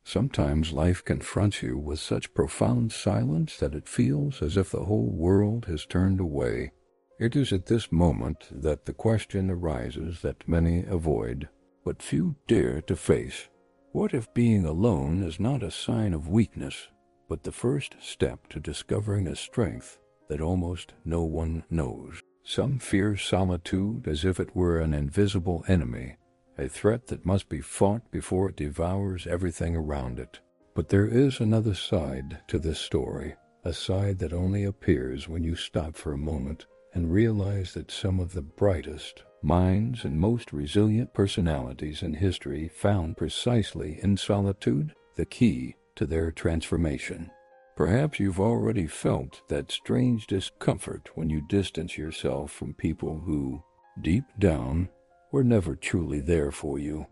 Sometimes life confronts you with such profound silence that it feels as if the whole world has turned away. It is at this moment that the question arises that many avoid, but few dare to face. What if being alone is not a sign of weakness, but the first step to discovering a strength that almost no one knows? Some fear solitude as if it were an invisible enemy, a threat that must be fought before it devours everything around it. But there is another side to this story, a side that only appears when you stop for a moment and realize that some of the brightest minds and most resilient personalities in history found precisely in solitude the key to their transformation. Perhaps you've already felt that strange discomfort when you distance yourself from people who, deep down, were never truly there for you.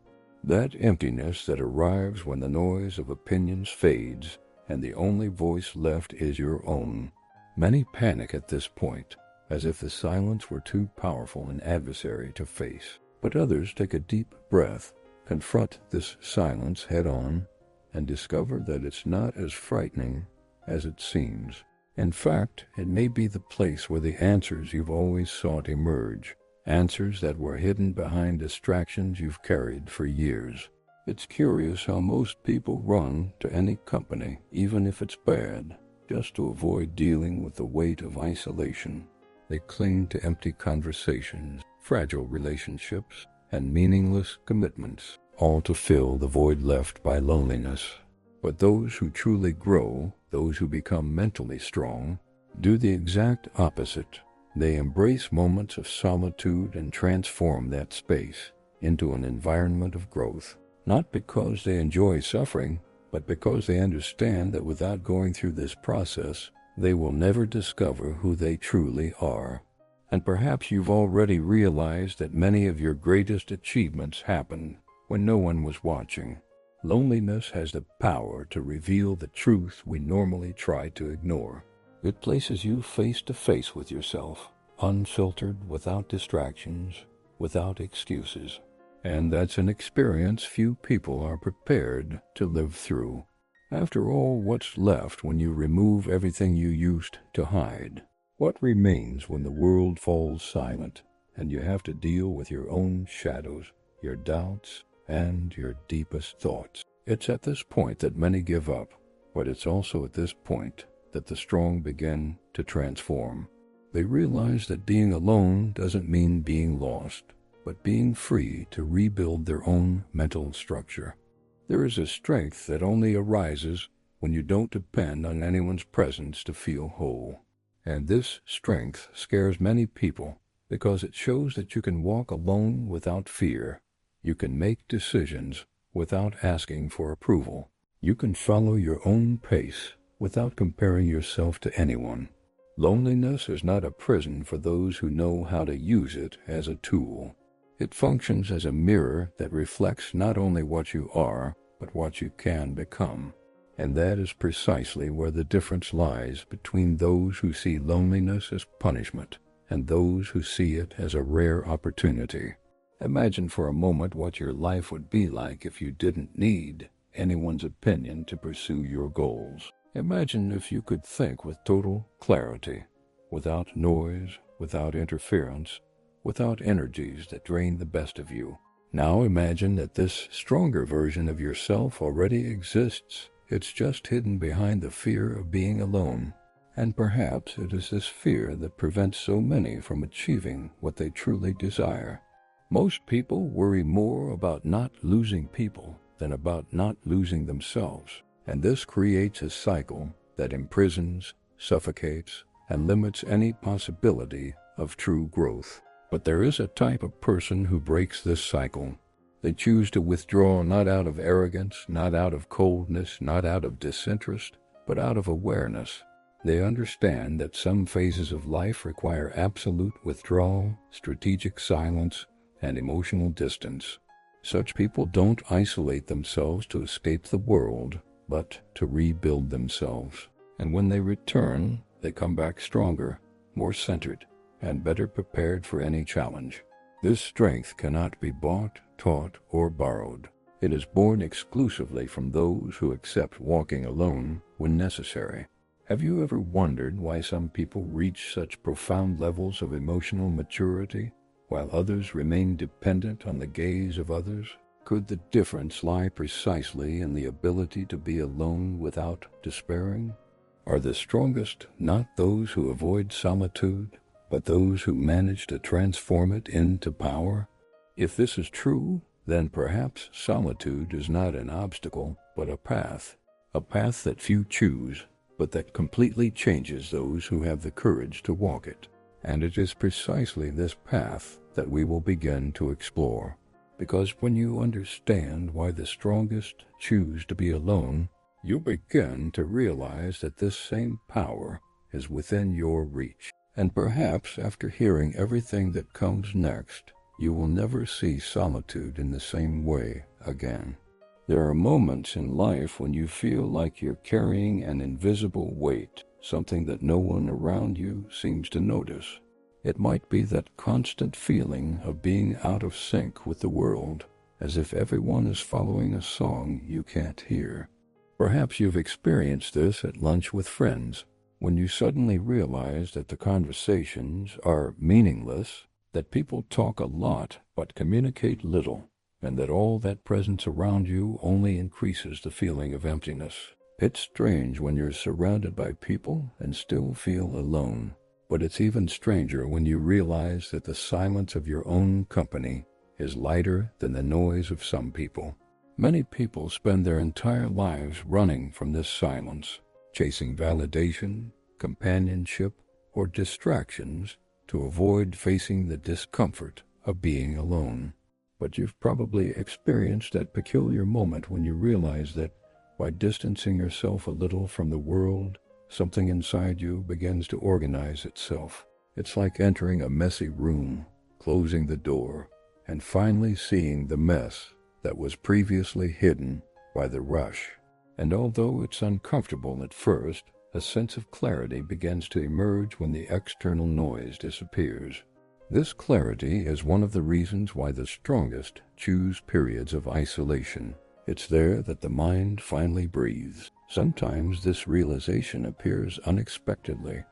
That emptiness that arrives when the noise of opinions fades and the only voice left is your own. Many panic at this point, as if the silence were too powerful an adversary to face. But others take a deep breath, confront this silence head-on, and discover that it's not as frightening as it seems. In fact, it may be the place where the answers you've always sought emerge, answers that were hidden behind distractions you've carried for years. It's curious how most people run to any company, even if it's bad, just to avoid dealing with the weight of isolation. They cling to empty conversations, fragile relationships, and meaningless commitments, all to fill the void left by loneliness. But those who truly grow, those who become mentally strong, do the exact opposite. They embrace moments of solitude and transform that space into an environment of growth, not because they enjoy suffering, but because they understand that without going through this process, they will never discover who they truly are. And perhaps you've already realized that many of your greatest achievements happened when no one was watching. Loneliness has the power to reveal the truth we normally try to ignore. It places you face to face with yourself, unfiltered, without distractions, without excuses. And that's an experience few people are prepared to live through. After all, what's left when you remove everything you used to hide? What remains when the world falls silent and you have to deal with your own shadows, your doubts, and your deepest thoughts? It's at this point that many give up, but it's also at this point that the strong begin to transform. They realize that being alone doesn't mean being lost, but being free to rebuild their own mental structure. There is a strength that only arises when you don't depend on anyone's presence to feel whole. And this strength scares many people because it shows that you can walk alone without fear. You can make decisions without asking for approval. You can follow your own pace without comparing yourself to anyone. Loneliness is not a prison for those who know how to use it as a tool. It functions as a mirror that reflects not only what you are, but what you can become. And that is precisely where the difference lies between those who see loneliness as punishment and those who see it as a rare opportunity. Imagine for a moment what your life would be like if you didn't need anyone's opinion to pursue your goals. Imagine if you could think with total clarity, without noise, without interference, without energies that drain the best of you. Now imagine that this stronger version of yourself already exists. It's just hidden behind the fear of being alone. And perhaps it is this fear that prevents so many from achieving what they truly desire. Most people worry more about not losing people than about not losing themselves. And this creates a cycle that imprisons, suffocates, and limits any possibility of true growth. But there is a type of person who breaks this cycle. They choose to withdraw not out of arrogance, not out of coldness, not out of disinterest, but out of awareness. They understand that some phases of life require absolute withdrawal, strategic silence, and emotional distance. Such people don't isolate themselves to escape the world, but to rebuild themselves. And when they return, they come back stronger, more centered, and better prepared for any challenge. This strength cannot be bought, taught, or borrowed. It is born exclusively from those who accept walking alone when necessary. Have you ever wondered why some people reach such profound levels of emotional maturity, while others remain dependent on the gaze of others? Could the difference lie precisely in the ability to be alone without despairing? Are the strongest not those who avoid solitude, but those who manage to transform it into power? If this is true, then perhaps solitude is not an obstacle, but a path that few choose, but that completely changes those who have the courage to walk it. And it is precisely this path that we will begin to explore. Because when you understand why the strongest choose to be alone, you begin to realize that this same power is within your reach. And perhaps after hearing everything that comes next, you will never see solitude in the same way again. There are moments in life when you feel like you're carrying an invisible weight, something that no one around you seems to notice. It might be that constant feeling of being out of sync with the world, as if everyone is following a song you can't hear. Perhaps you've experienced this at lunch with friends, when you suddenly realize that the conversations are meaningless, that people talk a lot but communicate little, and that all that presence around you only increases the feeling of emptiness. It's strange when you're surrounded by people and still feel alone, but it's even stranger when you realize that the silence of your own company is lighter than the noise of some people. Many people spend their entire lives running from this silence, chasing validation, companionship, or distractions to avoid facing the discomfort of being alone. But you've probably experienced that peculiar moment when you realize that by distancing yourself a little from the world, something inside you begins to organize itself. It's like entering a messy room, closing the door, and finally seeing the mess that was previously hidden by the rush. And although it's uncomfortable at first, a sense of clarity begins to emerge when the external noise disappears. This clarity is one of the reasons why the strongest choose periods of isolation. It's there that the mind finally breathes. Sometimes this realization appears unexpectedly.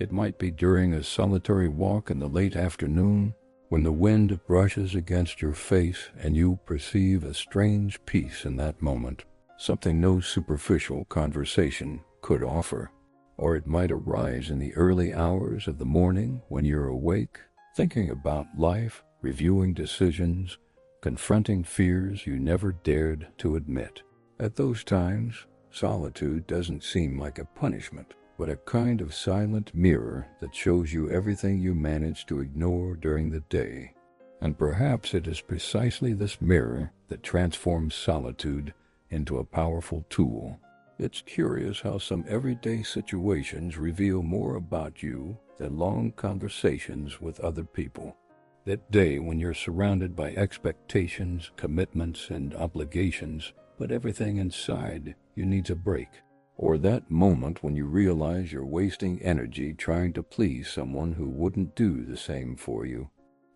It might be during a solitary walk in the late afternoon, when the wind brushes against your face and you perceive a strange peace in that moment, something no superficial conversation could offer. Or it might arise in the early hours of the morning when you're awake, thinking about life, reviewing decisions, confronting fears you never dared to admit. At those times, solitude doesn't seem like a punishment, but a kind of silent mirror that shows you everything you managed to ignore during the day. And perhaps it is precisely this mirror that transforms solitude into a powerful tool. It's curious how some everyday situations reveal more about you than long conversations with other people. That day when you're surrounded by expectations, commitments, and obligations, but everything inside you needs a break. Or that moment when you realize you're wasting energy trying to please someone who wouldn't do the same for you.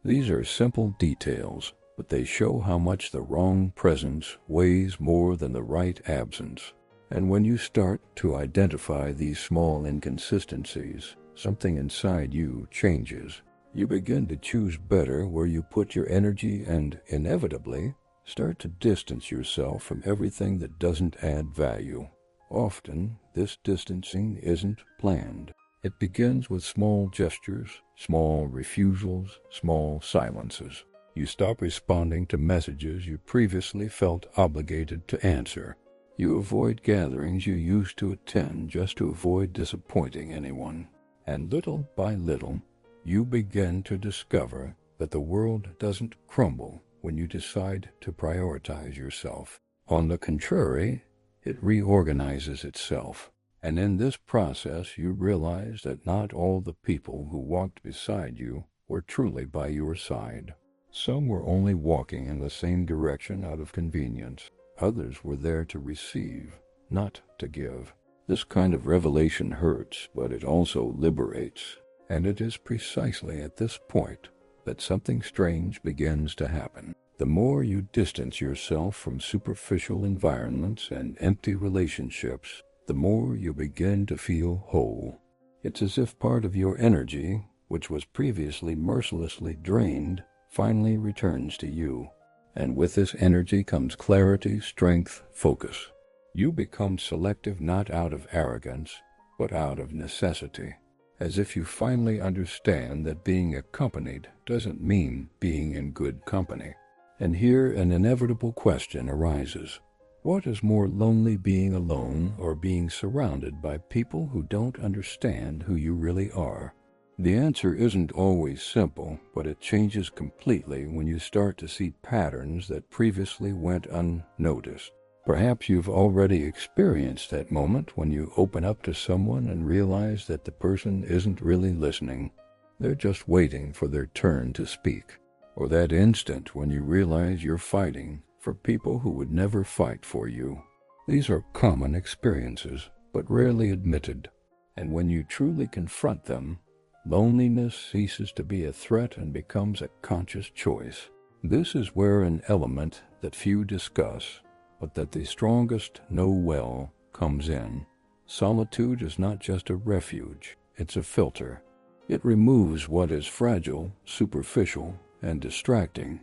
These are simple details, but they show how much the wrong presence weighs more than the right absence. And when you start to identify these small inconsistencies, something inside you changes. You begin to choose better where you put your energy and, inevitably, start to distance yourself from everything that doesn't add value. Often, this distancing isn't planned. It begins with small gestures, small refusals, small silences. You stop responding to messages you previously felt obligated to answer. You avoid gatherings you used to attend just to avoid disappointing anyone. And little by little, you begin to discover that the world doesn't crumble when you decide to prioritize yourself. On the contrary, it reorganizes itself. And in this process, you realize that not all the people who walked beside you were truly by your side. Some were only walking in the same direction out of convenience. Others were there to receive, not to give. This kind of revelation hurts, but it also liberates. And it is precisely at this point that something strange begins to happen. The more you distance yourself from superficial environments and empty relationships, the more you begin to feel whole. It's as if part of your energy, which was previously mercilessly drained, finally returns to you. And with this energy comes clarity, strength, focus. You become selective not out of arrogance, but out of necessity, as if you finally understand that being accompanied doesn't mean being in good company. And here an inevitable question arises. What is more lonely, being alone or being surrounded by people who don't understand who you really are? The answer isn't always simple, but it changes completely when you start to see patterns that previously went unnoticed. Perhaps you've already experienced that moment when you open up to someone and realize that the person isn't really listening. They're just waiting for their turn to speak. Or that instant when you realize you're fighting for people who would never fight for you. These are common experiences, but rarely admitted. And when you truly confront them, loneliness ceases to be a threat and becomes a conscious choice. This is where an element that few discuss, but that the strongest know well, comes in. Solitude is not just a refuge, it's a filter. It removes what is fragile, superficial, and distracting,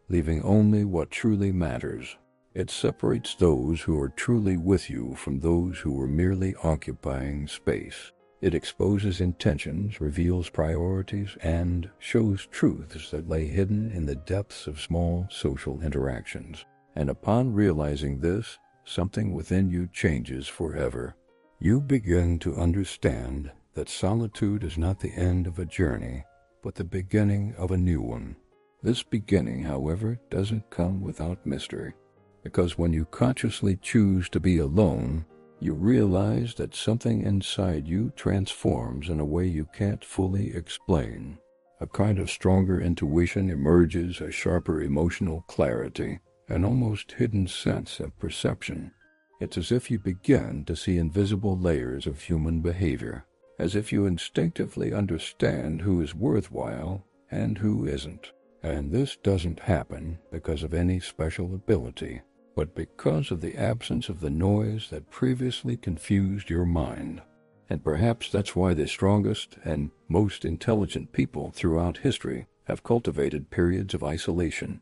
leaving only what truly matters. It separates those who are truly with you from those who are merely occupying space. It exposes intentions, reveals priorities, and shows truths that lay hidden in the depths of small social interactions. And upon realizing this, something within you changes forever. You begin to understand that solitude is not the end of a journey, but the beginning of a new one. This beginning, however, doesn't come without mystery, because when you consciously choose to be alone, you realize that something inside you transforms in a way you can't fully explain. A kind of stronger intuition emerges, a sharper emotional clarity, an almost hidden sense of perception. It's as if you begin to see invisible layers of human behavior, as if you instinctively understand who is worthwhile and who isn't. And this doesn't happen because of any special ability, but because of the absence of the noise that previously confused your mind. And perhaps that's why the strongest and most intelligent people throughout history have cultivated periods of isolation.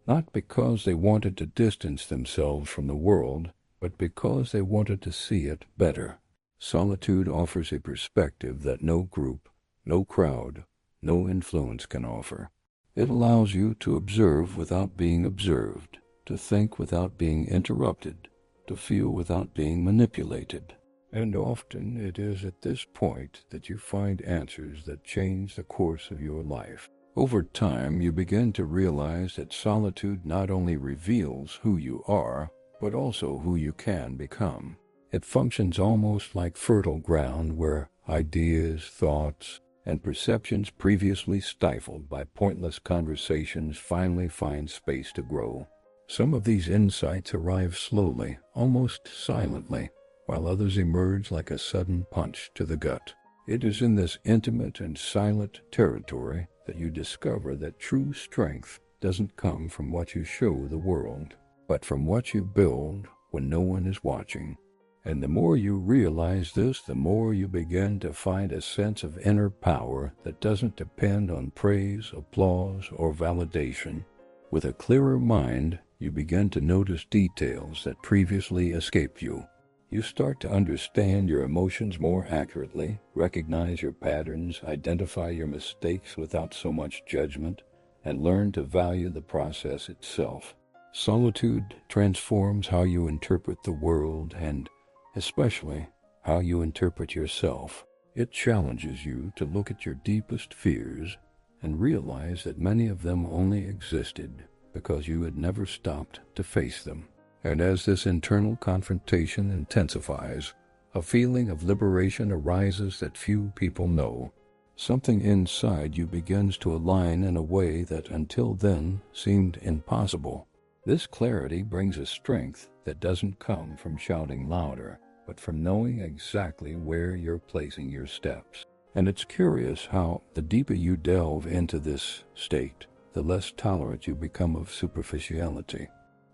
Not because they wanted to distance themselves from the world, but because they wanted to see it better. Solitude offers a perspective that no group, no crowd, no influence can offer. It allows you to observe without being observed, to think without being interrupted, to feel without being manipulated. And often it is at this point that you find answers that change the course of your life. Over time, you begin to realize that solitude not only reveals who you are, but also who you can become. It functions almost like fertile ground where ideas, thoughts, and perceptions previously stifled by pointless conversations finally find space to grow. Some of these insights arrive slowly, almost silently, while others emerge like a sudden punch to the gut. It is in this intimate and silent territory that you discover that true strength doesn't come from what you show the world, but from what you build when no one is watching. And the more you realize this, the more you begin to find a sense of inner power that doesn't depend on praise, applause, or validation. With a clearer mind, you begin to notice details that previously escaped you. You start to understand your emotions more accurately, recognize your patterns, identify your mistakes without so much judgment, and learn to value the process itself. Solitude transforms how you interpret the world and especially how you interpret yourself. It challenges you to look at your deepest fears and realize that many of them only existed because you had never stopped to face them. And as this internal confrontation intensifies, a feeling of liberation arises that few people know. Something inside you begins to align in a way that until then seemed impossible. This clarity brings a strength that doesn't come from shouting louder, but from knowing exactly where you're placing your steps. And it's curious how the deeper you delve into this state, the less tolerant you become of superficiality.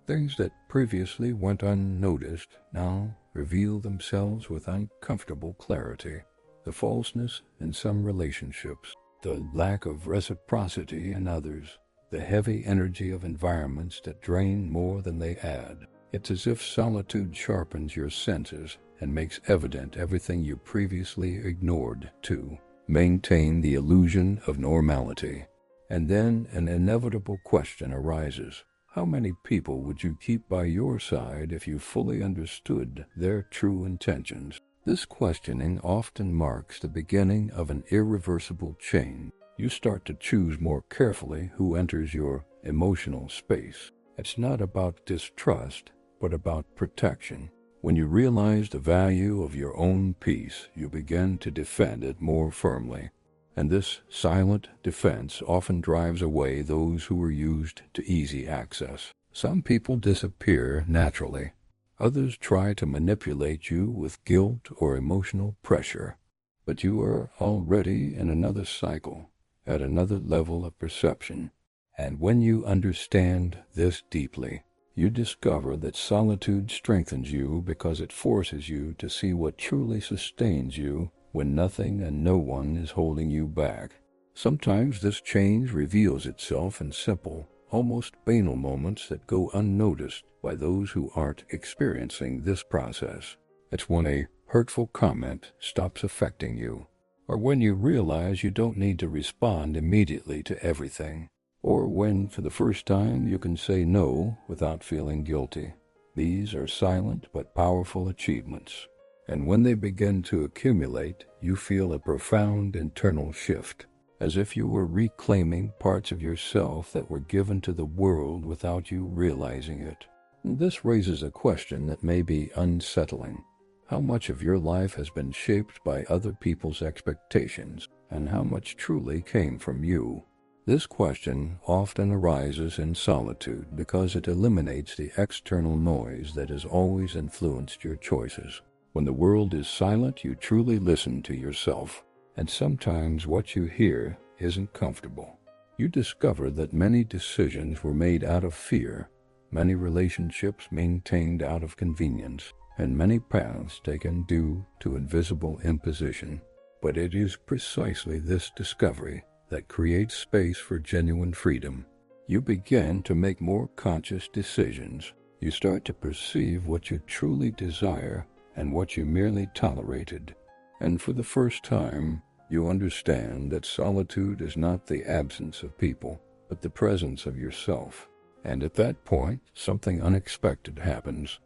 Things that previously went unnoticed now reveal themselves with uncomfortable clarity. The falseness in some relationships, the lack of reciprocity in others, the heavy energy of environments that drain more than they add. It's as if solitude sharpens your senses and makes evident everything you previously ignored to maintain the illusion of normality. And then an inevitable question arises. How many people would you keep by your side if you fully understood their true intentions? This questioning often marks the beginning of an irreversible change. You start to choose more carefully who enters your emotional space. It's not about distrust, but about protection. When you realize the value of your own peace, you begin to defend it more firmly. And this silent defense often drives away those who are used to easy access. Some people disappear naturally. Others try to manipulate you with guilt or emotional pressure. But you are already in another cycle, at another level of perception. And when you understand this deeply, you discover that solitude strengthens you because it forces you to see what truly sustains you when nothing and no one is holding you back. Sometimes this change reveals itself in simple, almost banal moments that go unnoticed by those who aren't experiencing this process. It's when a hurtful comment stops affecting you, or when you realize you don't need to respond immediately to everything, or when, for the first time, you can say no without feeling guilty. These are silent but powerful achievements. And when they begin to accumulate, you feel a profound internal shift, as if you were reclaiming parts of yourself that were given to the world without you realizing it. This raises a question that may be unsettling. How much of your life has been shaped by other people's expectations, and how much truly came from you? This question often arises in solitude because it eliminates the external noise that has always influenced your choices. When the world is silent, you truly listen to yourself, and sometimes what you hear isn't comfortable. You discover that many decisions were made out of fear, many relationships maintained out of convenience, and many paths taken due to invisible imposition. But it is precisely this discovery that creates space for genuine freedom. You begin to make more conscious decisions. You start to perceive what you truly desire and what you merely tolerated. And for the first time, you understand that solitude is not the absence of people, but the presence of yourself. And at that point, something unexpected happens.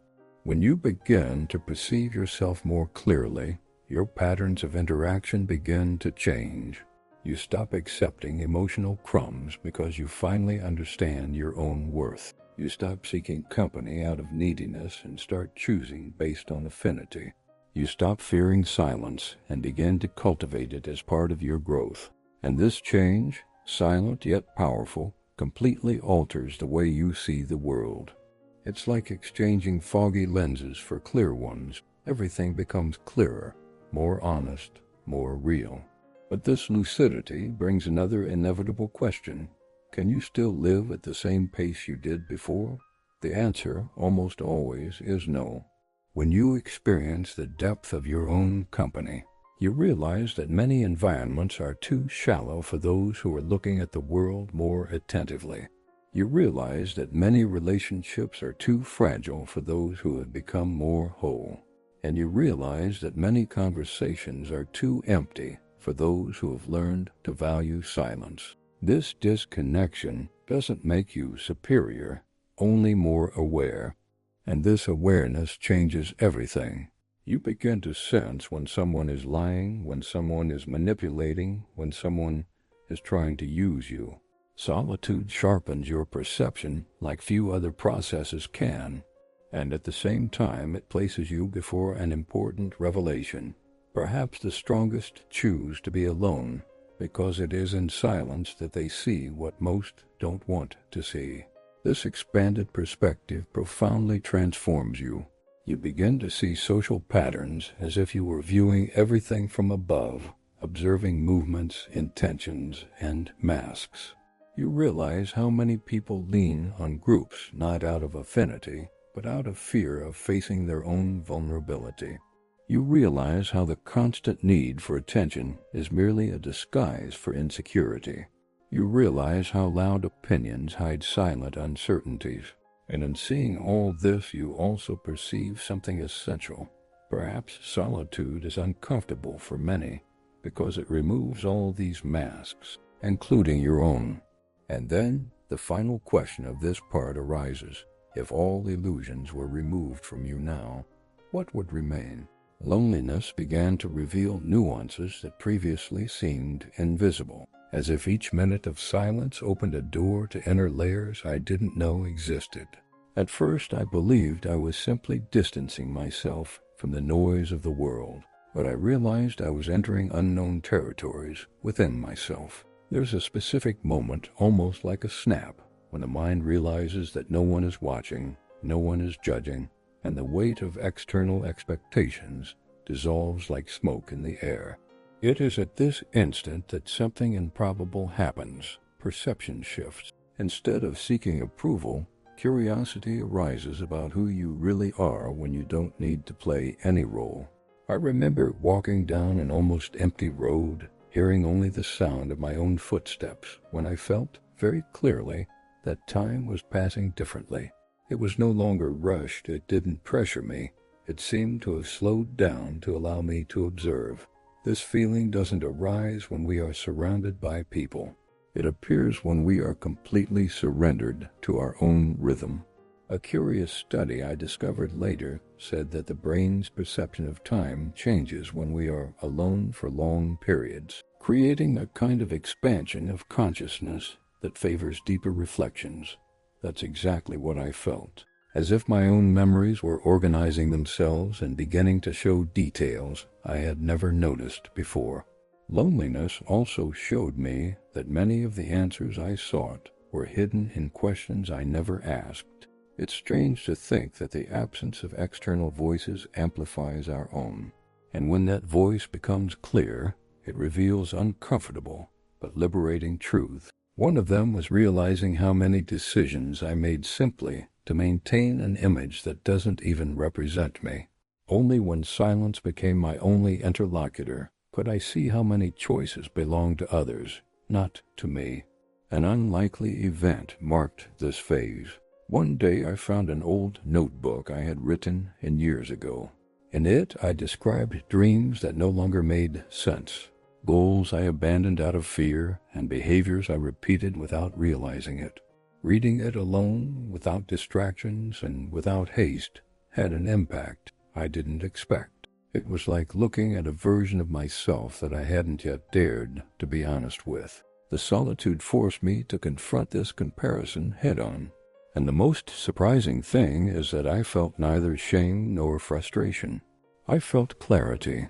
When you begin to perceive yourself more clearly, your patterns of interaction begin to change. You stop accepting emotional crumbs because you finally understand your own worth. You stop seeking company out of neediness and start choosing based on affinity. You stop fearing silence and begin to cultivate it as part of your growth. And this change, silent yet powerful, completely alters the way you see the world. It's like exchanging foggy lenses for clear ones. Everything becomes clearer, more honest, more real. But this lucidity brings another inevitable question. Can you still live at the same pace you did before? The answer, almost always, is no. When you experience the depth of your own company, you realize that many environments are too shallow for those who are looking at the world more attentively. You realize that many relationships are too fragile for those who have become more whole. And you realize that many conversations are too empty for those who have learned to value silence. This disconnection doesn't make you superior, only more aware. And this awareness changes everything. You begin to sense when someone is lying, when someone is manipulating, when someone is trying to use you. Solitude sharpens your perception like few other processes can, and at the same time it places you before an important revelation. Perhaps the strongest choose to be alone, because it is in silence that they see what most don't want to see. This expanded perspective profoundly transforms you. You begin to see social patterns as if you were viewing everything from above, observing movements, intentions, and masks. You realize how many people lean on groups not out of affinity, but out of fear of facing their own vulnerability. You realize how the constant need for attention is merely a disguise for insecurity. You realize how loud opinions hide silent uncertainties. And in seeing all this, you also perceive something essential. Perhaps solitude is uncomfortable for many because it removes all these masks, including your own. And then the final question of this part arises. If all illusions were removed from you now, what would remain? Loneliness began to reveal nuances that previously seemed invisible, as if each minute of silence opened a door to inner layers I didn't know existed. At first, I believed I was simply distancing myself from the noise of the world, but I realized I was entering unknown territories within myself. There's a specific moment, almost like a snap, when the mind realizes that no one is watching, no one is judging, and the weight of external expectations dissolves like smoke in the air. It is at this instant that something improbable happens. Perception shifts. Instead of seeking approval, curiosity arises about who you really are when you don't need to play any role. I remember walking down an almost empty road, hearing only the sound of my own footsteps, when I felt very clearly that time was passing differently. It was no longer rushed, it didn't pressure me. It seemed to have slowed down to allow me to observe. This feeling doesn't arise when we are surrounded by people. It appears when we are completely surrendered to our own rhythm. A curious study I discovered later said that the brain's perception of time changes when we are alone for long periods, creating a kind of expansion of consciousness that favors deeper reflections. That's exactly what I felt, as if my own memories were organizing themselves and beginning to show details I had never noticed before. Loneliness also showed me that many of the answers I sought were hidden in questions I never asked. It's strange to think that the absence of external voices amplifies our own, and when that voice becomes clear, it reveals uncomfortable but liberating truth. One of them was realizing how many decisions I made simply to maintain an image that doesn't even represent me. Only when silence became my only interlocutor could I see how many choices belonged to others, not to me. An unlikely event marked this phase. One day I found an old notebook I had written in years ago. In it I described dreams that no longer made sense, goals I abandoned out of fear, and behaviors I repeated without realizing it. Reading it alone, without distractions and without haste, had an impact I didn't expect. It was like looking at a version of myself that I hadn't yet dared to be honest with. The solitude forced me to confront this comparison head-on. And the most surprising thing is that I felt neither shame nor frustration. I felt clarity.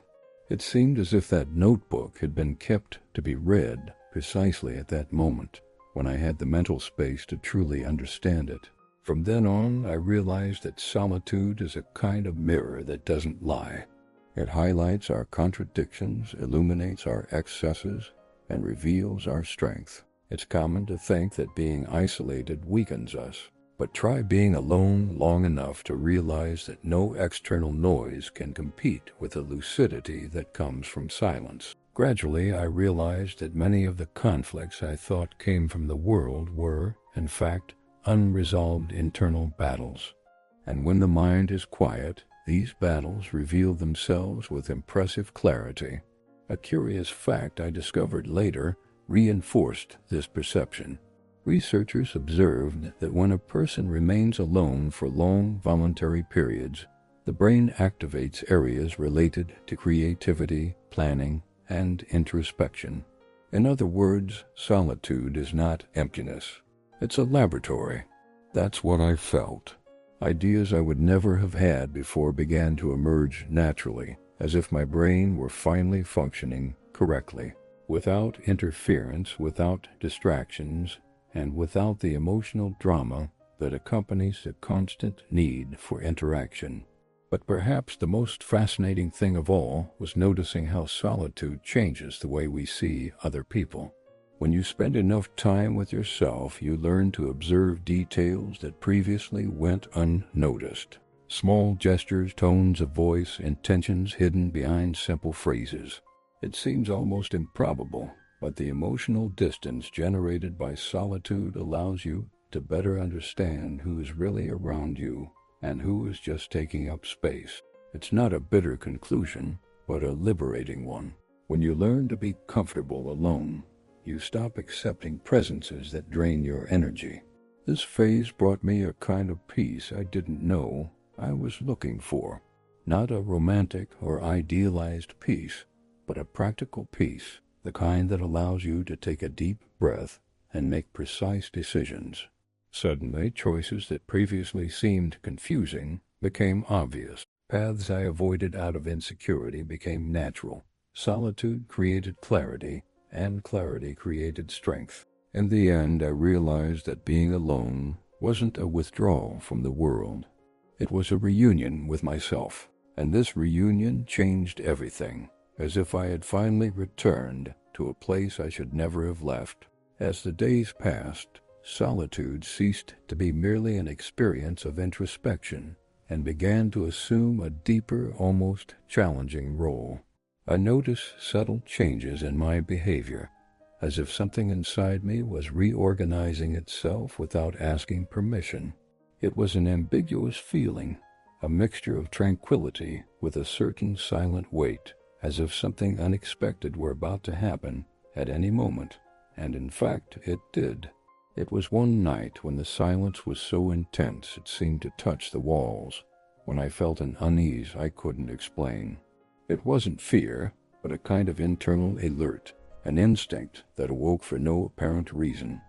It seemed as if that notebook had been kept to be read precisely at that moment, when I had the mental space to truly understand it. From then on, I realized that solitude is a kind of mirror that doesn't lie. It highlights our contradictions, illuminates our excesses, and reveals our strength. It's common to think that being isolated weakens us, but try being alone long enough to realize that no external noise can compete with the lucidity that comes from silence. Gradually, I realized that many of the conflicts I thought came from the world were, in fact, unresolved internal battles. And when the mind is quiet, these battles reveal themselves with impressive clarity. A curious fact I discovered later reinforced this perception. Researchers observed that when a person remains alone for long voluntary periods, the brain activates areas related to creativity, planning, and introspection. In other words, solitude is not emptiness. It's a laboratory. That's what I felt. Ideas I would never have had before began to emerge naturally, as if my brain were finally functioning correctly, without interference, without distractions, and without the emotional drama that accompanies the constant need for interaction. But perhaps the most fascinating thing of all was noticing how solitude changes the way we see other people. When you spend enough time with yourself, you learn to observe details that previously went unnoticed. Small gestures, tones of voice, intentions hidden behind simple phrases. It seems almost improbable, but the emotional distance generated by solitude allows you to better understand who is really around you and who is just taking up space. It's not a bitter conclusion, but a liberating one. When you learn to be comfortable alone, you stop accepting presences that drain your energy. This phase brought me a kind of peace I didn't know I was looking for. Not a romantic or idealized peace, but a practical peace, the kind that allows you to take a deep breath and make precise decisions. Suddenly, choices that previously seemed confusing became obvious. Paths I avoided out of insecurity became natural. Solitude created clarity, and clarity created strength. In the end, I realized that being alone wasn't a withdrawal from the world. It was a reunion with myself, and this reunion changed everything, as if I had finally returned to a place I should never have left. As the days passed, solitude ceased to be merely an experience of introspection and began to assume a deeper, almost challenging role. I noticed subtle changes in my behavior, as if something inside me was reorganizing itself without asking permission. It was an ambiguous feeling, a mixture of tranquility with a certain silent weight, as if something unexpected were about to happen at any moment, and in fact it did. It was one night when the silence was so intense it seemed to touch the walls, when I felt an unease I couldn't explain. It wasn't fear, but a kind of internal alert, an instinct that awoke for no apparent reason.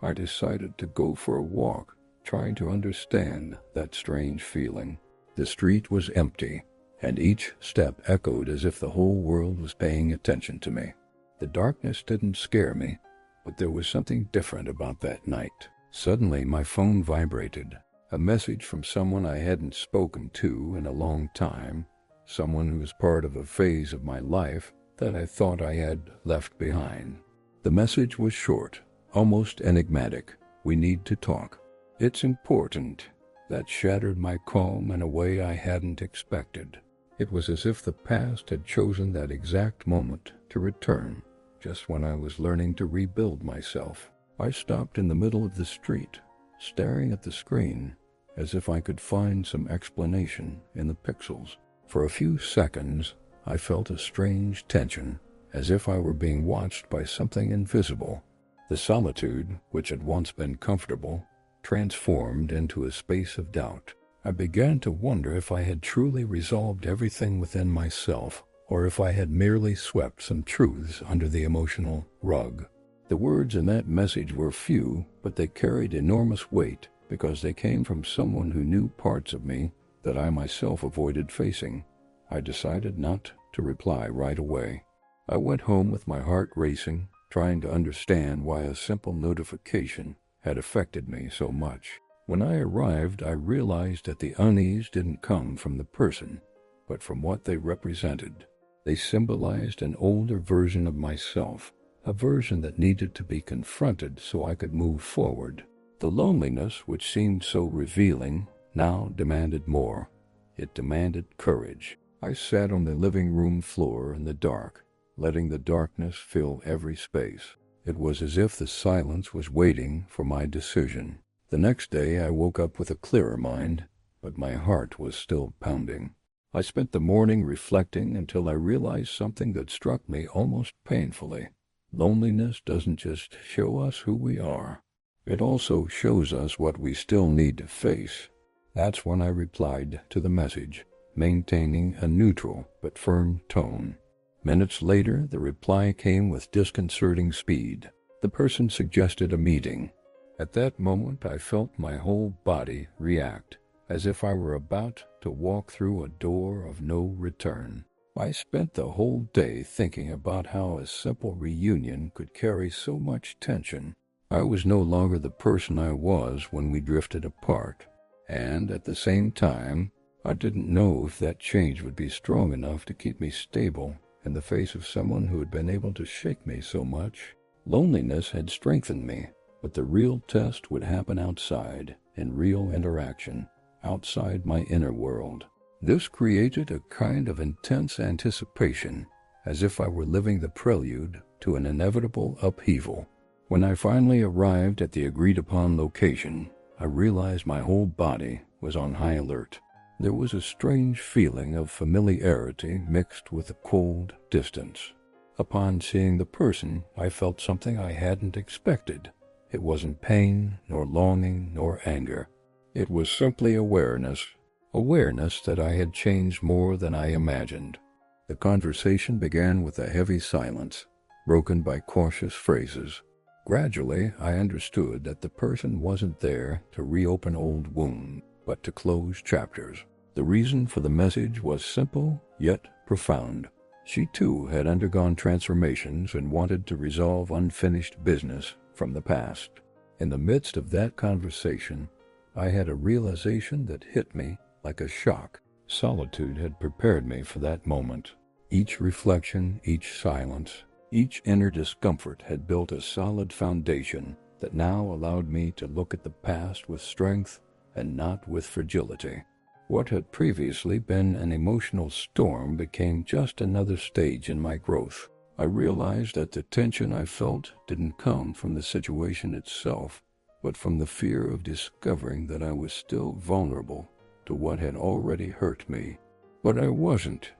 I decided to go for a walk, trying to understand that strange feeling. The street was empty, and each step echoed as if the whole world was paying attention to me. The darkness didn't scare me, but there was something different about that night. Suddenly my phone vibrated, a message from someone I hadn't spoken to in a long time, someone who was part of a phase of my life that I thought I had left behind. The message was short, almost enigmatic. "We need to talk. It's important." That shattered my calm in a way I hadn't expected. It was as if the past had chosen that exact moment to return, just when I was learning to rebuild myself. I stopped in the middle of the street, staring at the screen, as if I could find some explanation in the pixels. For a few seconds, I felt a strange tension, as if I were being watched by something invisible. The solitude, which had once been comfortable, transformed into a space of doubt. I began to wonder if I had truly resolved everything within myself, or if I had merely swept some truths under the emotional rug. The words in that message were few, but they carried enormous weight because they came from someone who knew parts of me that I myself avoided facing. I decided not to reply right away. I went home with my heart racing, trying to understand why a simple notification had affected me so much. When I arrived, I realized that the unease didn't come from the person, but from what they represented. They symbolized an older version of myself, a version that needed to be confronted so I could move forward. The loneliness, which seemed so revealing, now demanded more. It demanded courage. I sat on the living room floor in the dark, letting the darkness fill every space. It was as if the silence was waiting for my decision. The next day I woke up with a clearer mind, but my heart was still pounding. I spent the morning reflecting until I realized something that struck me almost painfully. Loneliness doesn't just show us who we are. It also shows us what we still need to face. That's when I replied to the message, maintaining a neutral but firm tone. Minutes later, the reply came with disconcerting speed. The person suggested a meeting. At that moment, I felt my whole body react, as if I were about to walk through a door of no return. I spent the whole day thinking about how a simple reunion could carry so much tension. I was no longer the person I was when we drifted apart, and at the same time, I didn't know if that change would be strong enough to keep me stable in the face of someone who had been able to shake me so much. Loneliness had strengthened me, but the real test would happen outside, in real interaction, outside my inner world. This created a kind of intense anticipation, as if I were living the prelude to an inevitable upheaval. When I finally arrived at the agreed-upon location, I realized my whole body was on high alert. There was a strange feeling of familiarity mixed with a cold distance. Upon seeing the person, I felt something I hadn't expected. It wasn't pain, nor longing, nor anger. It was simply awareness that I had changed more than I imagined. The conversation began with a heavy silence, broken by cautious phrases. Gradually, I understood that the person wasn't there to reopen old wounds, but to close chapters. The reason for the message was simple, yet profound. She too had undergone transformations and wanted to resolve unfinished business from the past. In the midst of that conversation, I had a realization that hit me like a shock. Solitude had prepared me for that moment. Each reflection, each silence, each inner discomfort had built a solid foundation that now allowed me to look at the past with strength and not with fragility. What had previously been an emotional storm became just another stage in my growth. I realized that the tension I felt didn't come from the situation itself, but from the fear of discovering that I was still vulnerable to what had already hurt me. But I wasn't,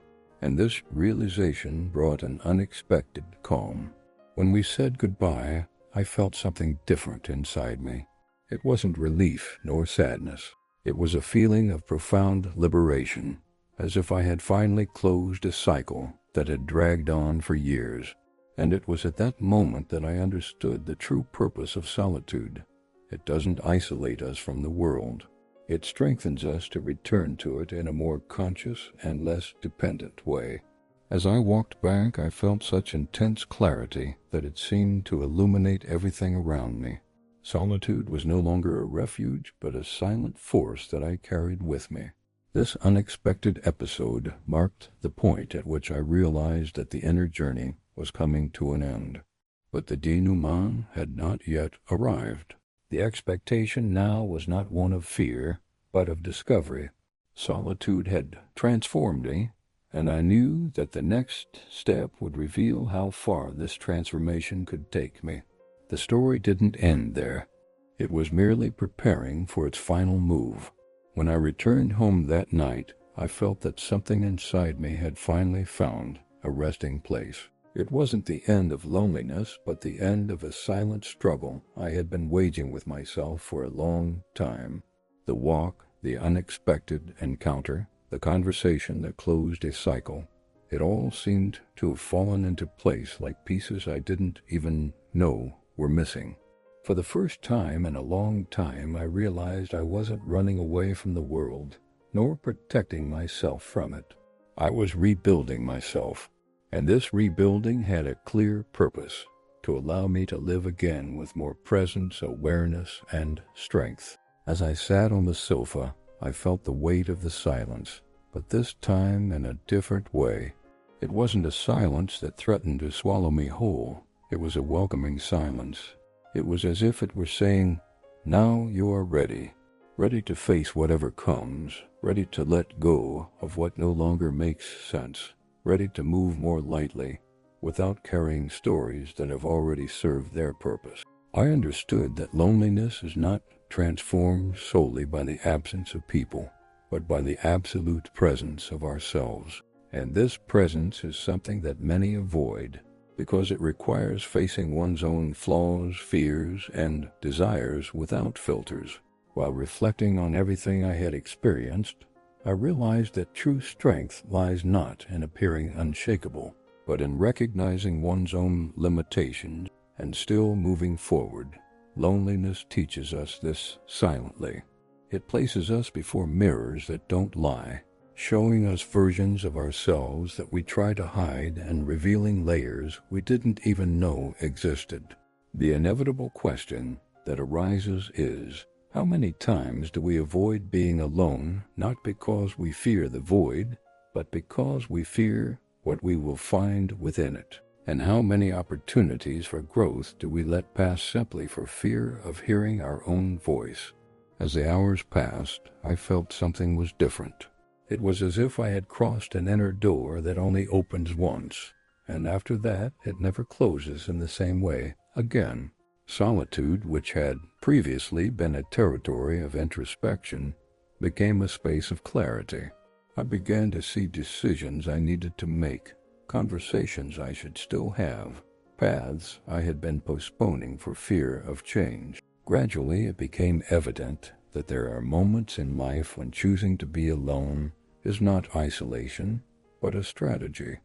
and this realization brought an unexpected calm. When we said goodbye, I felt something different inside me. It wasn't relief nor sadness. It was a feeling of profound liberation, as if I had finally closed a cycle that had dragged on for years. And it was at that moment that I understood the true purpose of solitude. It doesn't isolate us from the world. It strengthens us to return to it in a more conscious and less dependent way. As I walked back, I felt such intense clarity that it seemed to illuminate everything around me. Solitude was no longer a refuge, but a silent force that I carried with me. This unexpected episode marked the point at which I realized that the inner journey was coming to an end. But the denouement had not yet arrived. The expectation now was not one of fear, but of discovery. Solitude had transformed me, and I knew that the next step would reveal how far this transformation could take me. The story didn't end there. It was merely preparing for its final move. When I returned home that night, I felt that something inside me had finally found a resting place. It wasn't the end of loneliness, but the end of a silent struggle I had been waging with myself for a long time. The walk, the unexpected encounter, the conversation that closed a cycle, it all seemed to have fallen into place like pieces I didn't even know were missing. For the first time in a long time, I realized I wasn't running away from the world, nor protecting myself from it. I was rebuilding myself, and this rebuilding had a clear purpose: to allow me to live again with more presence, awareness, and strength. As I sat on the sofa, I felt the weight of the silence, but this time in a different way. It wasn't a silence that threatened to swallow me whole. It was a welcoming silence. It was as if it were saying, "Now you are ready to face whatever comes, ready to let go of what no longer makes sense, ready to move more lightly, without carrying stories that have already served their purpose." I understood that loneliness is not transformed solely by the absence of people, but by the absolute presence of ourselves. And this presence is something that many avoid, because it requires facing one's own flaws, fears, and desires without filters. While reflecting on everything I had experienced, I realized that true strength lies not in appearing unshakable, but in recognizing one's own limitations and still moving forward. Loneliness teaches us this silently. It places us before mirrors that don't lie, showing us versions of ourselves that we try to hide and revealing layers we didn't even know existed. The inevitable question that arises is, how many times do we avoid being alone, not because we fear the void, but because we fear what we will find within it? And how many opportunities for growth do we let pass simply for fear of hearing our own voice? As the hours passed, I felt something was different. It was as if I had crossed an inner door that only opens once, and after that it never closes in the same way again. Solitude, which had previously been a territory of introspection, became a space of clarity. I began to see decisions I needed to make, conversations I should still have, paths I had been postponing for fear of change. Gradually it became evident that there are moments in life when choosing to be alone is not isolation, but a strategy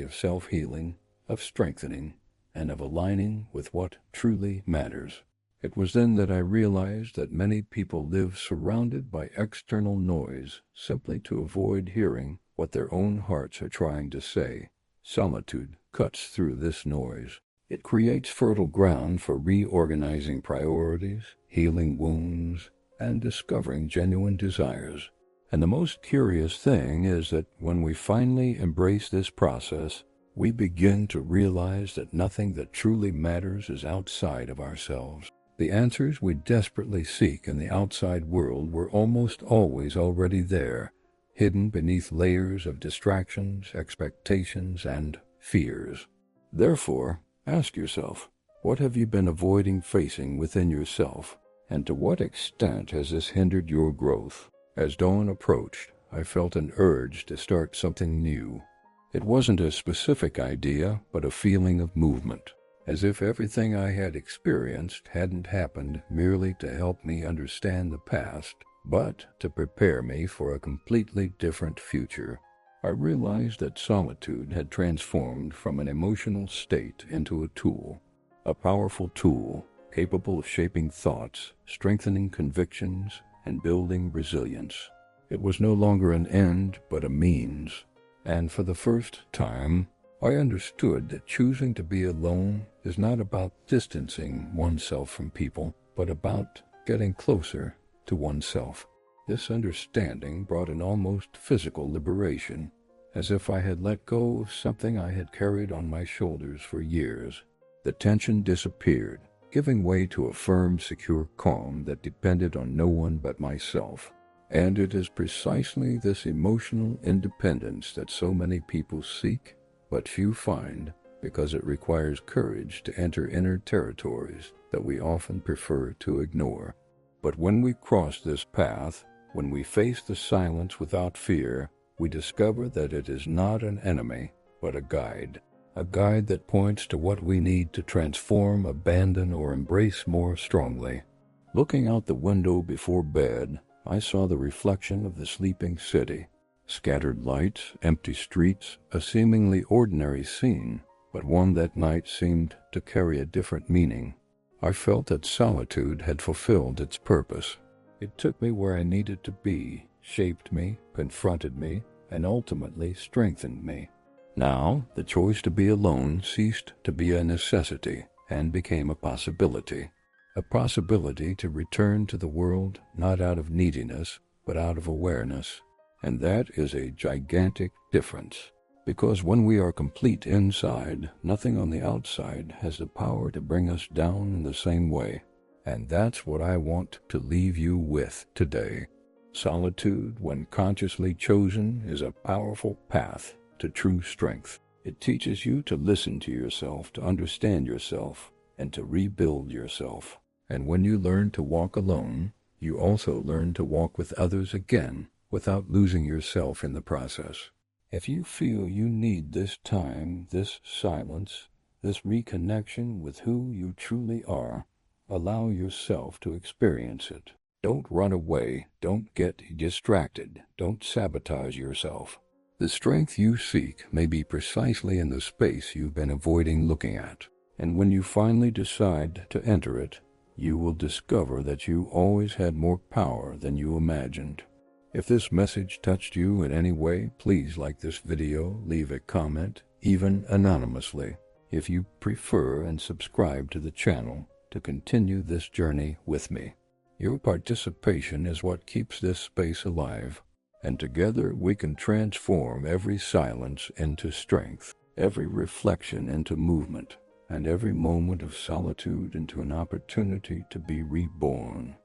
of self-healing, of strengthening, and of aligning with what truly matters. It was then that I realized that many people live surrounded by external noise simply to avoid hearing what their own hearts are trying to say. Solitude cuts through this noise. It creates fertile ground for reorganizing priorities, healing wounds, and discovering genuine desires. And the most curious thing is that when we finally embrace this process, we begin to realize that nothing that truly matters is outside of ourselves. The answers we desperately seek in the outside world were almost always already there, hidden beneath layers of distractions, expectations, and fears. Therefore, ask yourself, what have you been avoiding facing within yourself, and to what extent has this hindered your growth? As dawn approached, I felt an urge to start something new. It wasn't a specific idea, but a feeling of movement, as if everything I had experienced hadn't happened merely to help me understand the past, but to prepare me for a completely different future. I realized that solitude had transformed from an emotional state into a tool, a powerful tool capable of shaping thoughts, strengthening convictions, and building resilience. It was no longer an end, but a means. And for the first time, I understood that choosing to be alone is not about distancing oneself from people, but about getting closer to oneself. This understanding brought an almost physical liberation, as if I had let go of something I had carried on my shoulders for years. The tension disappeared, giving way to a firm, secure calm that depended on no one but myself. And it is precisely this emotional independence that so many people seek, but few find, because it requires courage to enter inner territories that we often prefer to ignore. But when we cross this path, when we face the silence without fear, we discover that it is not an enemy, but a guide that points to what we need to transform, abandon, or embrace more strongly. Looking out the window before bed, I saw the reflection of the sleeping city. Scattered lights, empty streets, a seemingly ordinary scene, but one that night seemed to carry a different meaning. I felt that solitude had fulfilled its purpose. It took me where I needed to be, shaped me, confronted me, and ultimately strengthened me. Now, the choice to be alone ceased to be a necessity and became a possibility to return to the world not out of neediness, but out of awareness. And that is a gigantic difference, because when we are complete inside, nothing on the outside has the power to bring us down in the same way. And that's what I want to leave you with today. Solitude, when consciously chosen, is a powerful path to true strength. It teaches you to listen to yourself, to understand yourself, and to rebuild yourself. And when you learn to walk alone, you also learn to walk with others again, without losing yourself in the process. If you feel you need this time, this silence, this reconnection with who you truly are, allow yourself to experience it. Don't run away, don't get distracted, don't sabotage yourself. The strength you seek may be precisely in the space you've been avoiding looking at. And when you finally decide to enter it, you will discover that you always had more power than you imagined. If this message touched you in any way, please like this video, leave a comment, even anonymously, if you prefer, and subscribe to the channel to continue this journey with me. Your participation is what keeps this space alive, and together we can transform every silence into strength, every reflection into movement, and every moment of solitude into an opportunity to be reborn.